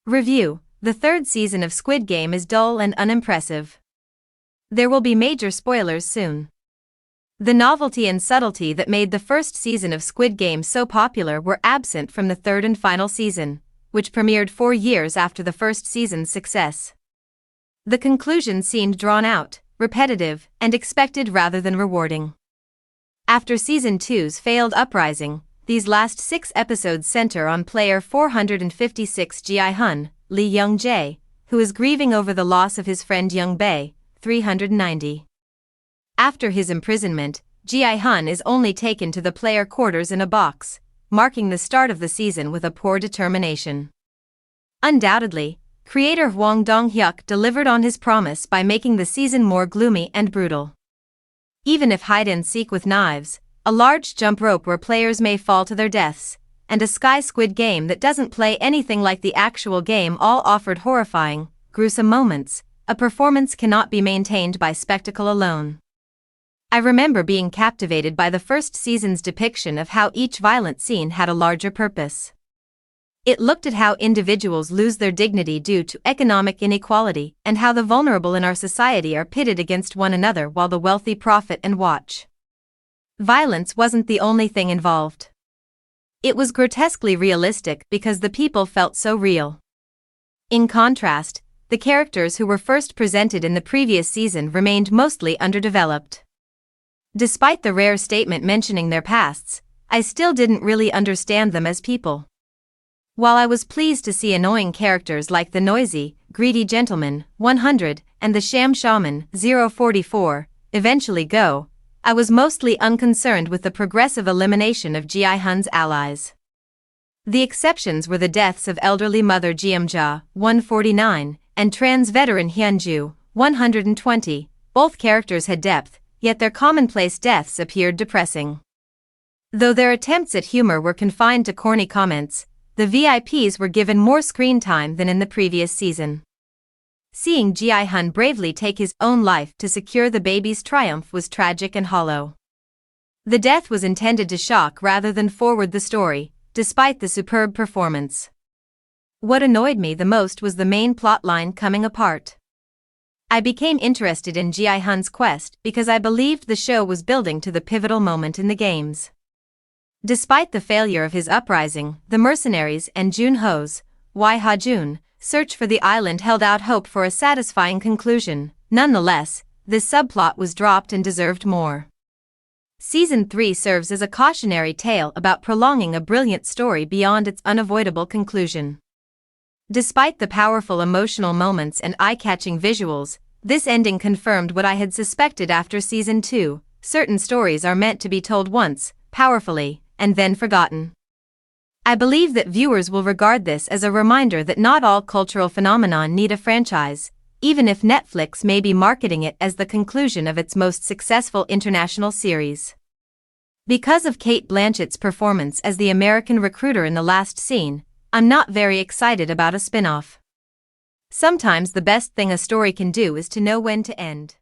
Review: the third season of Squid Game is dull and unimpressive. There will be major spoilers soon. The novelty and subtlety that made the first season of Squid Game so popular were absent from the third and final season, which premiered 4 years after the first season's success. The conclusion seemed drawn out, repetitive, and expected rather than rewarding. After Season 2's failed uprising, these last 6 episodes center on player 456 Gi-hun, Lee Jung-jae, who is grieving over the loss of his friend Young-bae, 390. After his imprisonment, Gi-hun is only taken to the player quarters in a box, marking the start of the season with a poor determination. Undoubtedly, creator Hwang Dong-hyuk delivered on his promise by making the season more gloomy and brutal. Even if hide-and-seek with knives, a large jump rope where players may fall to their deaths, and a sky Squid Game that doesn't play anything like the actual game all offered horrifying, gruesome moments, a performance cannot be maintained by spectacle alone. I remember being captivated by the first season's depiction of how each violent scene had a larger purpose. It looked at how individuals lose their dignity due to economic inequality and how the vulnerable in our society are pitted against one another while the wealthy profit and watch. Violence wasn't the only thing involved. It was grotesquely realistic because the people felt so real. In contrast, the characters who were first presented in the previous season remained mostly underdeveloped. Despite the rare statement mentioning their pasts, I still didn't really understand them as people. While I was pleased to see annoying characters like the noisy, greedy gentleman, 100, and the sham shaman, 044, eventually go, I was mostly unconcerned with the progressive elimination of Gi-hun's allies. The exceptions were the deaths of elderly mother Geum-ja, 149, and trans veteran Hyun-ju, 120. Both characters had depth, yet their commonplace deaths appeared depressing. Though their attempts at humor were confined to corny comments, the VIPs were given more screen time than in the previous season. Seeing Gi-hun bravely take his own life to secure the baby's triumph was tragic and hollow. The death was intended to shock rather than forward the story, despite the superb performance. What annoyed me the most was the main plotline coming apart. I became interested in Gi-hun's quest because I believed the show was building to the pivotal moment in the games. Despite the failure of his uprising, the mercenaries and Jun-ho's, Ha-jun, search for the island held out hope for a satisfying conclusion. Nonetheless, this subplot was dropped and deserved more. Season 3 serves as a cautionary tale about prolonging a brilliant story beyond its unavoidable conclusion. Despite the powerful emotional moments and eye-catching visuals, this ending confirmed what I had suspected after Season 2. Certain stories are meant to be told once, powerfully, and then forgotten. I believe that viewers will regard this as a reminder that not all cultural phenomena need a franchise, even if Netflix may be marketing it as the conclusion of its most successful international series. Because of Cate Blanchett's performance as the American recruiter in the last scene, I'm not very excited about a spin-off. Sometimes the best thing a story can do is to know when to end.